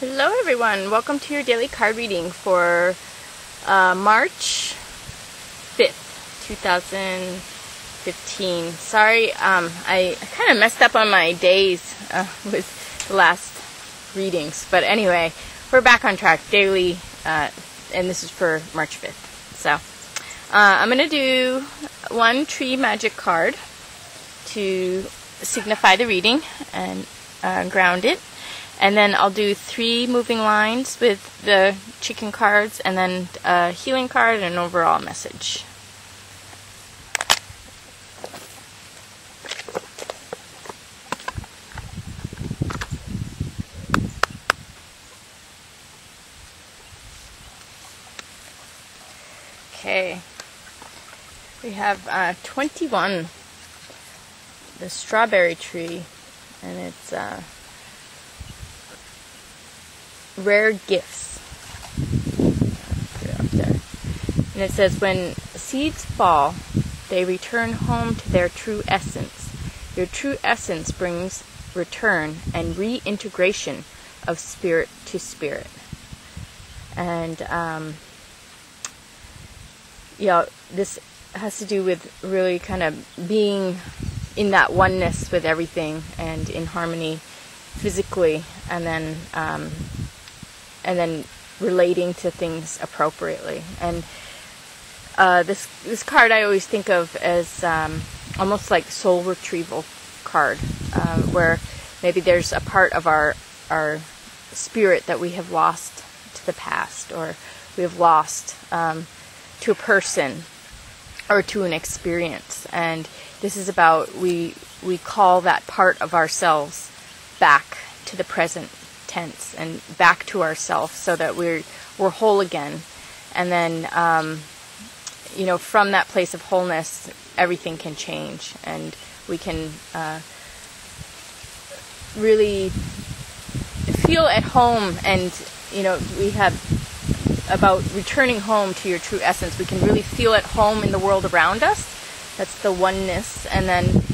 Hello everyone, welcome to your daily card reading for March 5th, 2015. Sorry, I kind of messed up on my days with the last readings, but anyway, we're back on track daily, and this is for March 5th. So, I'm going to do one tree magic card to signify the reading and ground it. And then I'll do 3 moving lines with the chicken cards, and then a healing card and an overall message. Okay, we have 21, the strawberry tree, and it's rare gifts. Put it up there. And it says, when seeds fall, they return home to their true essence. Your true essence brings return and reintegration of spirit to spirit. And this has to do with really kind of being in that oneness with everything and in harmony physically, and then relating to things appropriately. And this card I always think of as almost like soul retrieval card, where maybe there's a part of our spirit that we have lost to the past, or we have lost to a person or to an experience. And this is about we call that part of ourselves back to the present tense and back to ourselves, so that we're whole again. And then from that place of wholeness, everything can change, and we can really feel at home. And we have about returning home to your true essence. We can really feel at home in the world around us. That's the oneness. And then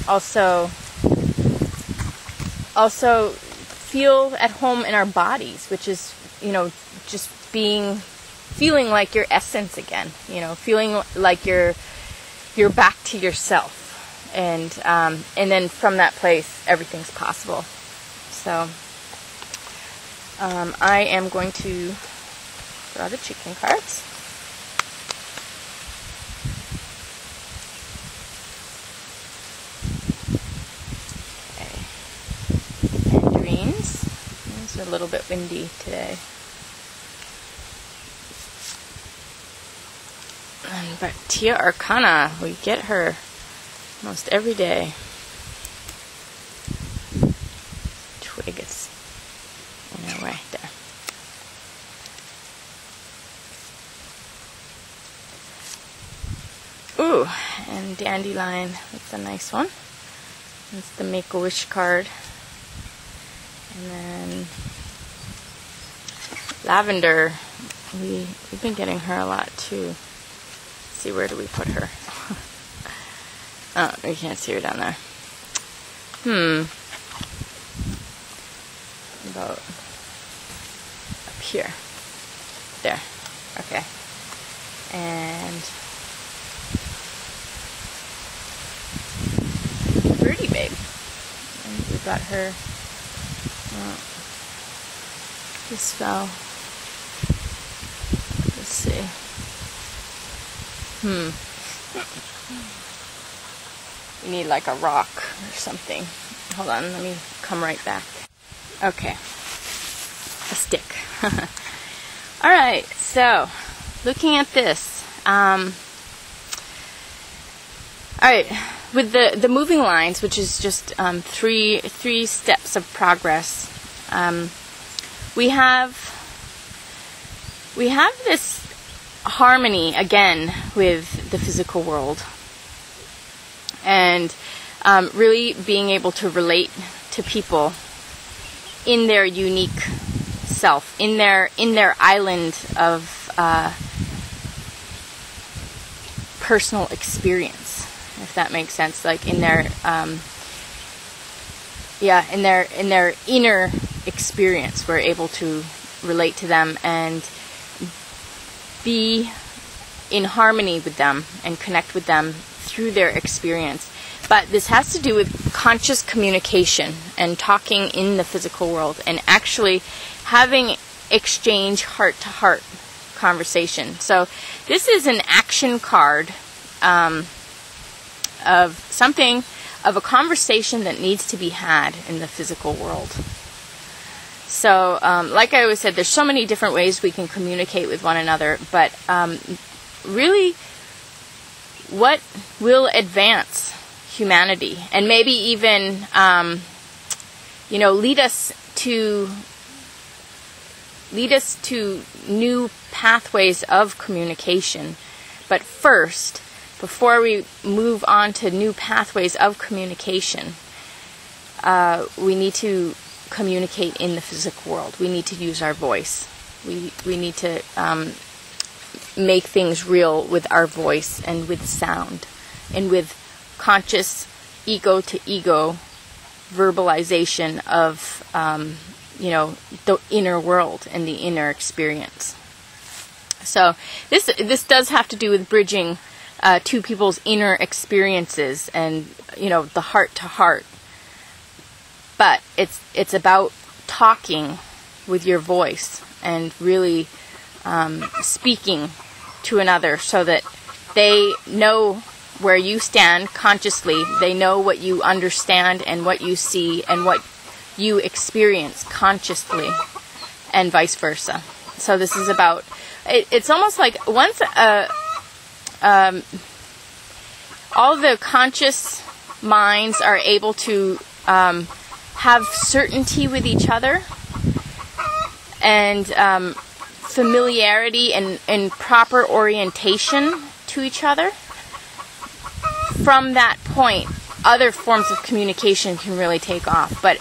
also feel at home in our bodies, which is, just feeling like your essence again, feeling like you're back to yourself. And then from that place, everything's possible. So, I am going to draw the chicken cards. It's a little bit windy today. But Tia Arcana, we get her almost every day. Twig is in our way there. Ooh, and Dandelion, that's a nice one. That's the Make-A-Wish card. And then Lavender, we've been getting her a lot too. Let's see, where do we put her? Oh, we can't see her down there. About up here. There. Okay. And Birdie Babe. And we got her. This fell. Let's see. We need like a rock or something. Hold on, let me come right back. Okay. A stick. Alright, so looking at this. Alright, with the moving lines, which is just three steps of progress, we have this harmony again with the physical world, and really being able to relate to people in their unique self, in their island of personal experience, if that makes sense. Like in their inner experience. We're able to relate to them and be in harmony with them and connect with them through their experience. But this has to do with conscious communication and talking in the physical world and actually having exchange heart-to-heart conversation. So this is an action card of a conversation that needs to be had in the physical world. So like I always said, there's so many different ways we can communicate with one another, but really what will advance humanity and maybe even lead us to new pathways of communication. But first, before we move on to new pathways of communication, we need to communicate in the physical world. We need to use our voice. We need to make things real with our voice and with sound and with conscious ego-to-ego verbalization of the inner world and the inner experience. So this does have to do with bridging two people's inner experiences and the heart to heart. But it's about talking with your voice and really speaking to another so that they know where you stand consciously. They know what you understand and what you see and what you experience consciously, and vice versa. So this is about, it's almost like once all the conscious minds are able to have certainty with each other and familiarity and proper orientation to each other, from that point, other forms of communication can really take off. But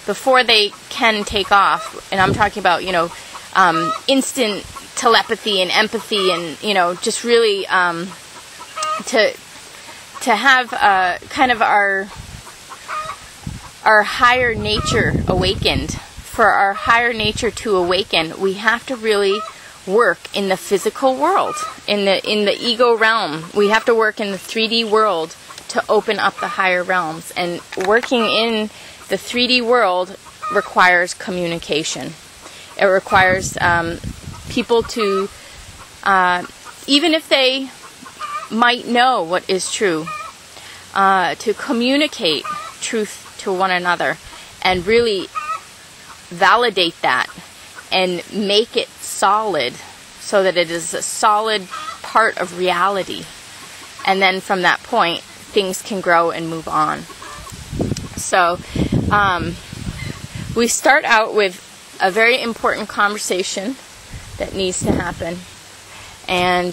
before they can take off, and I'm talking about, instant telepathy and empathy and, just really to have kind of our higher nature awakened. For our higher nature to awaken, we have to really work in the physical world, in the ego realm. We have to work in the 3D world to open up the higher realms. And working in the 3D world requires communication. It requires people to, even if they might know what is true, to communicate truth to one another and really validate that and make it solid so that it is a solid part of reality. And then from that point, things can grow and move on. So we start out with a very important conversation that needs to happen. And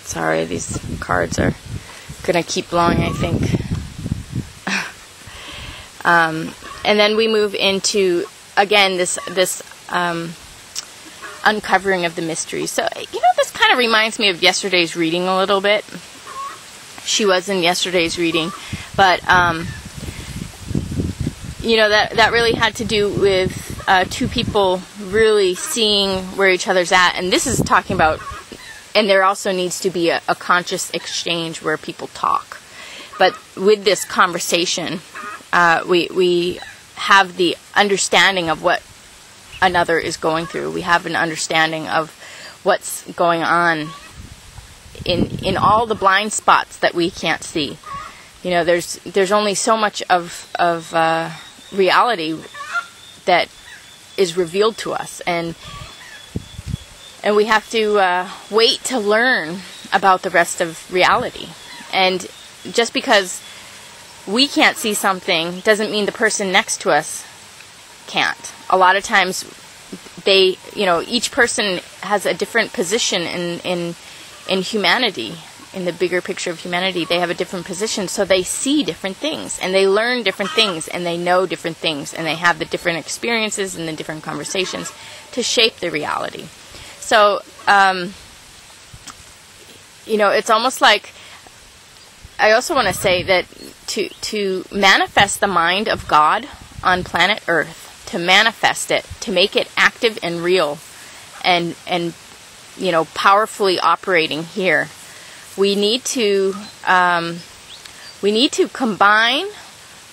sorry, these cards are going to keep blowing, I think. And then we move into, again, this uncovering of the mystery. So, this kind of reminds me of yesterday's reading a little bit. She was in yesterday's reading, but that really had to do with two people really seeing where each other's at. And this is talking about, and there also needs to be a conscious exchange where people talk. But with this conversation, we have the understanding of what another is going through. We have an understanding of what's going on in all the blind spots that we can't see. There's only so much of reality that is revealed to us, and we have to wait to learn about the rest of reality. And just because we can't see something doesn't mean the person next to us can't. A lot of times they, each person has a different position in humanity, in the bigger picture of humanity. They have a different position, so they see different things, and they learn different things, and they know different things, and they have the different experiences and the different conversations to shape the reality. So, it's almost like, I also want to say that to manifest the mind of God on planet Earth, to manifest it, to make it active and real, and powerfully operating here, we need to combine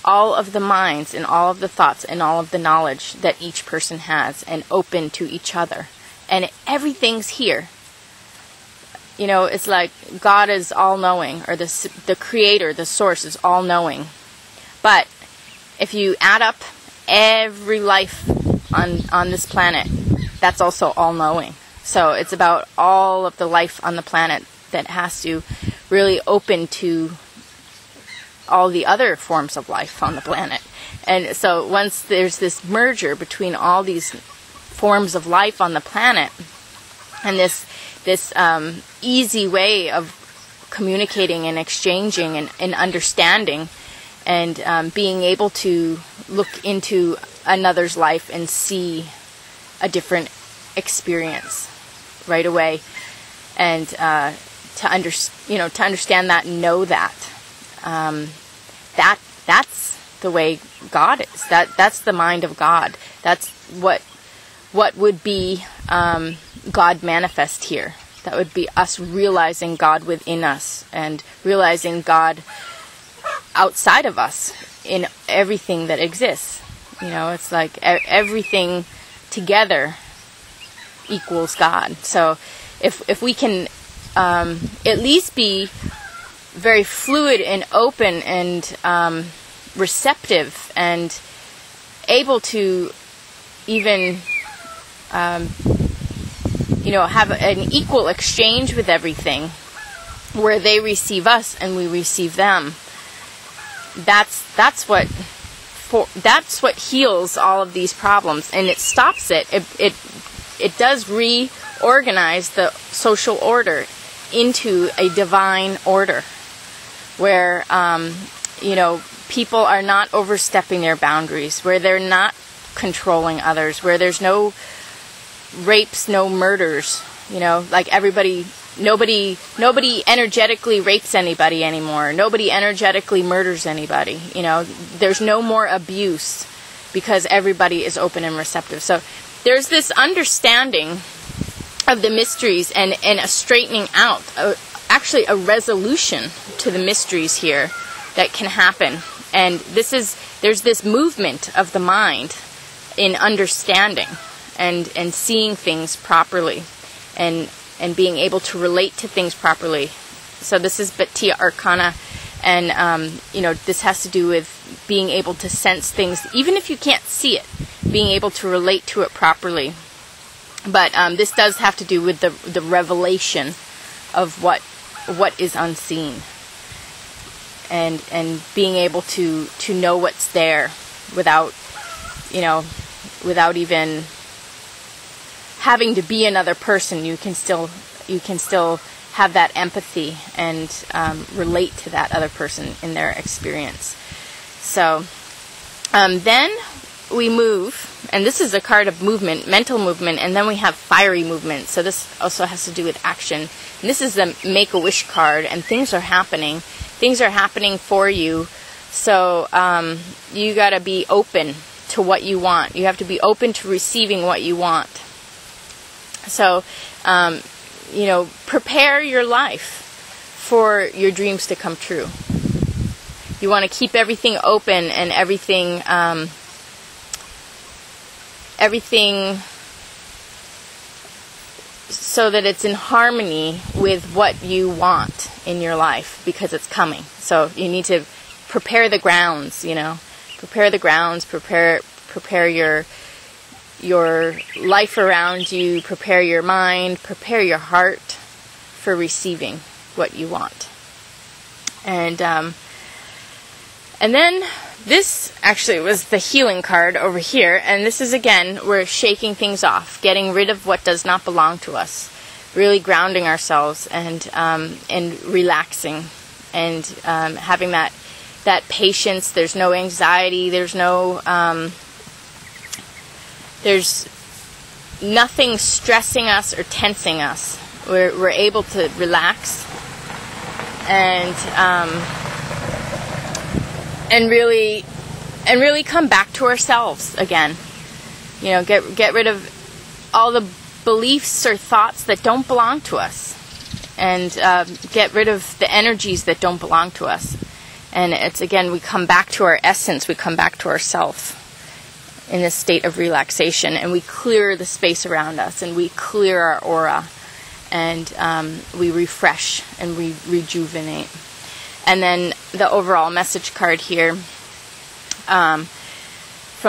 all of the minds and all of the thoughts and all of the knowledge that each person has, and open to each other. And everything's here. It's like God is all-knowing, or the Creator, the Source, is all-knowing. But if you add up every life on this planet, that's also all-knowing. So it's about all of the life on the planet that has to really open to all the other forms of life on the planet. And so once there's this merger between all these forms of life on the planet, and this easy way of communicating and exchanging and understanding, and being able to look into another's life and see a different experience right away, and to understand that and know that, that's the way God is. That's the mind of God. That's what would be God manifest here. That would be us realizing God within us, and realizing God outside of us in everything that exists. It's like everything together equals God. So if we can at least be very fluid and open and receptive, and able to even have an equal exchange with everything, where they receive us and we receive them. That's what heals all of these problems, and it stops it. It does reorganize the social order into a divine order, where people are not overstepping their boundaries, where they're not controlling others, where there's no rapes, no murders. Like nobody energetically rapes anybody anymore. Nobody energetically murders anybody. There's no more abuse, because everybody is open and receptive. So there's this understanding of the mysteries, and a straightening out, actually a resolution to the mysteries here that can happen. And there's this movement of the mind in understanding and seeing things properly, and being able to relate to things properly. So this is Bhattiya Arcana, and this has to do with being able to sense things, even if you can't see it, being able to relate to it properly. But this does have to do with the revelation of what is unseen, and being able to know what's there without even having to be another person. You can still have that empathy and relate to that other person in their experience. So then we move, and this is a card of movement, mental movement, and then we have fiery movement. So this also has to do with action. And this is the Make-A-Wish card, and things are happening. Things are happening for you. So you got to be open to what you want. You have to be open to receiving what you want. So, prepare your life for your dreams to come true. You want to keep everything open, and everything so that it's in harmony with what you want in your life, because it's coming. So you need to prepare the grounds, prepare the grounds, prepare your life around you, prepare your mind, prepare your heart for receiving what you want. And then this actually was the healing card over here, and this is, again, we're shaking things off, getting rid of what does not belong to us, really grounding ourselves, and relaxing, and having that patience. There's no anxiety, there's nothing stressing us or tensing us. We're able to relax and really really come back to ourselves again. You know, get rid of all the beliefs or thoughts that don't belong to us, and get rid of the energies that don't belong to us. And it's, again, we come back to our essence, we come back to ourself in this state of relaxation, and we clear the space around us, and we clear our aura, and we refresh and we rejuvenate. And then the overall message card here from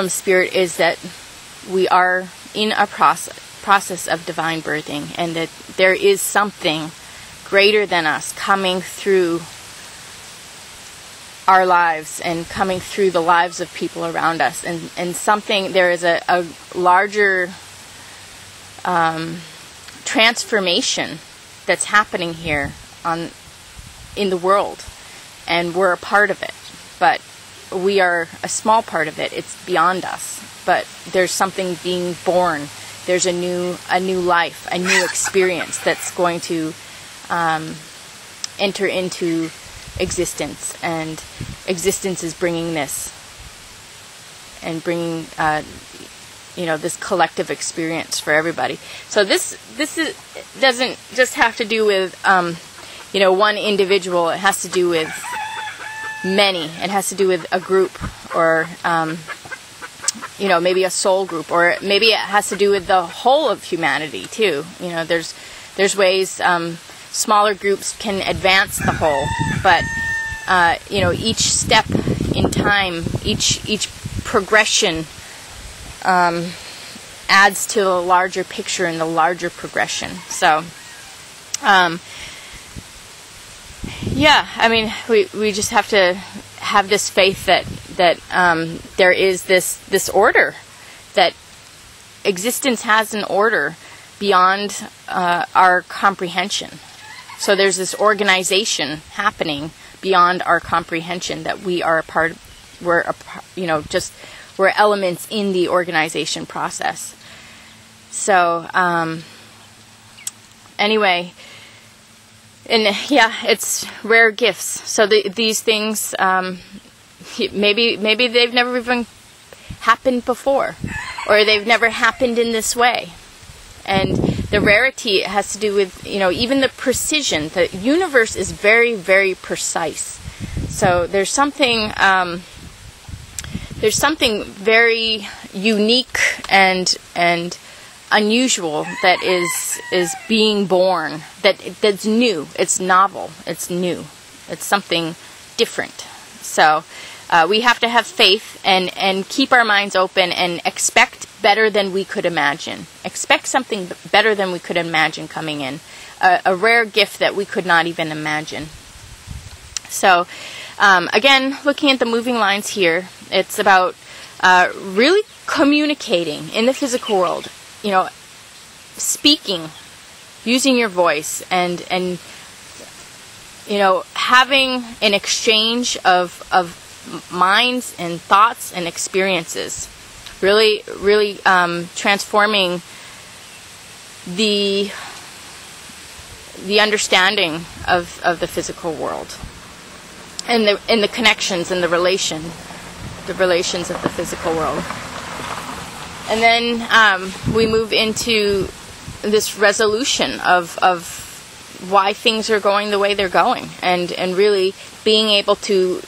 Spirit is that we are in a process of divine birthing, and that there is something greater than us coming through our lives and coming through the lives of people around us, and something, there is a larger transformation that's happening here in the world, and we're a part of it, but we are a small part of it. It's beyond us, but there's something being born. There's a new life, a new experience that's going to enter into existence, and existence is bringing this, and bringing this collective experience for everybody. So this doesn't just have to do with one individual. It has to do with many. It has to do with a group, or maybe a soul group, or maybe it has to do with the whole of humanity too. There's ways smaller groups can advance the whole, but each step in time, each progression adds to the larger picture and the larger progression. So we just have to have this faith that there is this order, that existence has an order beyond our comprehension. So there's this organization happening beyond our comprehension that we are a part of. We're elements in the organization process. So anyway, and it's rare gifts. So these things, maybe they've never even happened before, or they've never happened in this way. And the rarity has to do with, even the precision. The universe is very, very precise. So there's something very unique and unusual that is being born. That's new. It's novel. It's new. It's something different. So we have to have faith and keep our minds open and expect better than we could imagine. Expect something better than we could imagine coming in. A rare gift that we could not even imagine. So, again, looking at the moving lines here, it's about really communicating in the physical world. Speaking, using your voice, and having an exchange of minds and thoughts and experiences. Really, really transforming the understanding of the physical world, and the connections and the relations of the physical world. And then we move into this resolution of why things are going the way they're going, and really being able to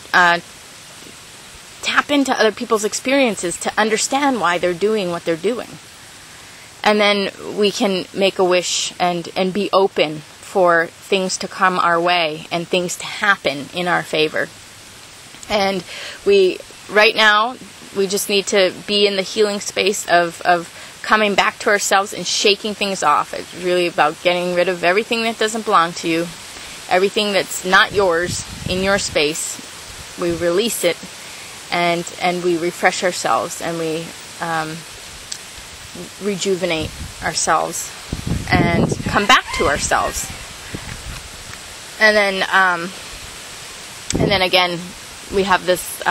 tap into other people's experiences to understand why they're doing what they're doing. And then we can make a wish and be open for things to come our way and things to happen in our favor. And right now, we just need to be in the healing space of coming back to ourselves and shaking things off. It's really about getting rid of everything that doesn't belong to you, everything that's not yours in your space. We release it, and we refresh ourselves, and we rejuvenate ourselves and come back to ourselves. And then again, we have this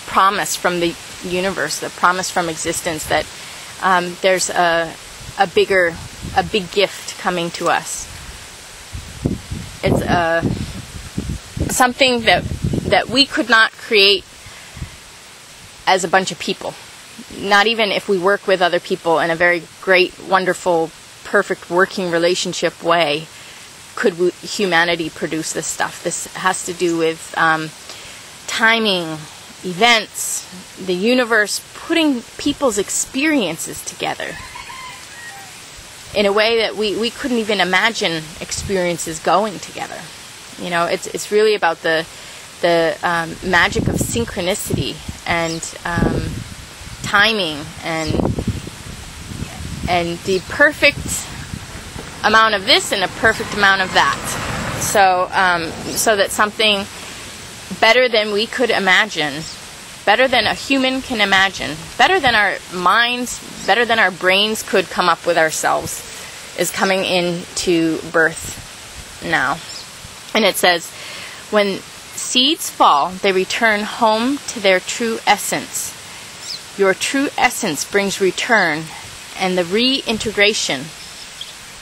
promise from the universe, the promise from existence that there's a big gift coming to us. It's something that we could not create as a bunch of people. Not even if we work with other people in a very great, wonderful, perfect working relationship way could humanity produce this stuff. This has to do with timing, events, the universe, putting people's experiences together in a way that we couldn't even imagine experiences going together. You know, it's really about the magic of synchronicity and timing and the perfect amount of this and a perfect amount of that. So that something better than we could imagine, better than a human can imagine, better than our minds, better than our brains could come up with ourselves, is coming into birth now. And it says, when seeds fall, they return home to their true essence. Your true essence brings return and the reintegration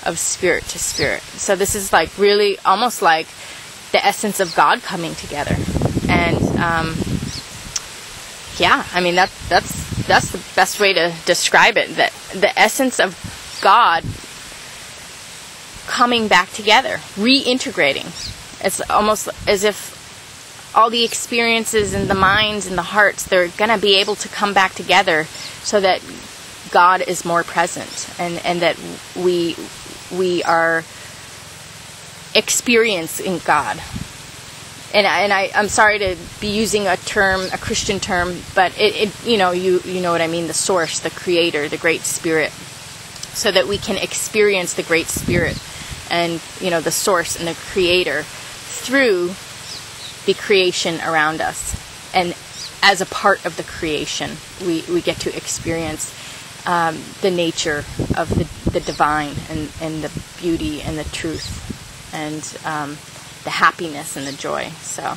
of spirit to spirit. So this is like really almost like the essence of God coming together. And yeah, I mean that's the best way to describe it. That the essence of God coming back together, reintegrating. It's almost as if all the experiences and the minds and the hearts, they're going to be able to come back together so that God is more present and that we are experiencing God. And I'm sorry to be using a Christian term, but it you know what I mean, the source, the creator, the great spirit, so that we can experience the great spirit and, you know, the source and the creator through the creation around us. And as a part of the creation, we get to experience the nature of the divine and the beauty and the truth and the happiness and the joy. So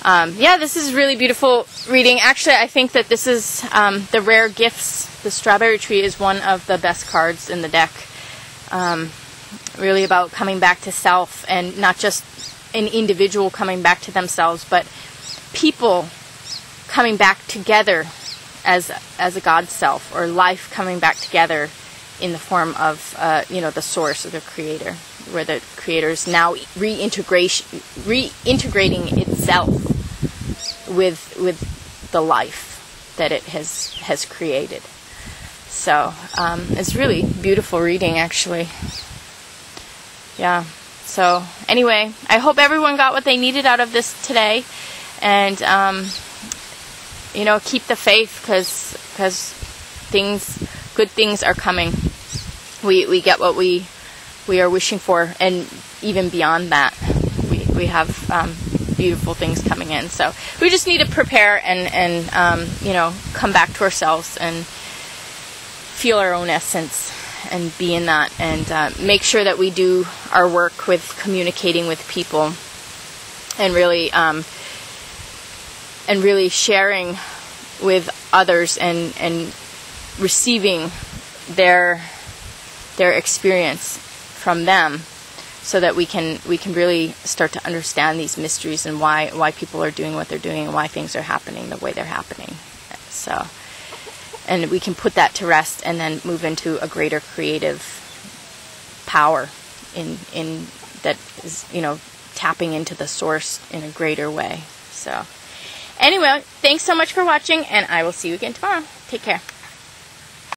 yeah, this is really beautiful reading. Actually, I think that this is the rare gifts. The strawberry tree is one of the best cards in the deck. Really about coming back to self, and not just an individual coming back to themselves, but people coming back together as a God self, or life coming back together in the form of the source or the creator, where the creator is now reintegrating itself with the life that it has created. So it's really beautiful reading, actually. Yeah. So anyway, I hope everyone got what they needed out of this today, and keep the faith, because good things are coming. We get what we are wishing for, and even beyond that, we have beautiful things coming in. So we just need to prepare and come back to ourselves and feel our own essence and be in that, and make sure that we do our work with communicating with people and really sharing with others and receiving their experience from them, so that we can really start to understand these mysteries and why people are doing what they're doing and why things are happening the way they're happening. So, and we can put that to rest and then move into a greater creative power in that is, tapping into the source in a greater way. So anyway, thanks so much for watching, and I will see you again tomorrow. Take care.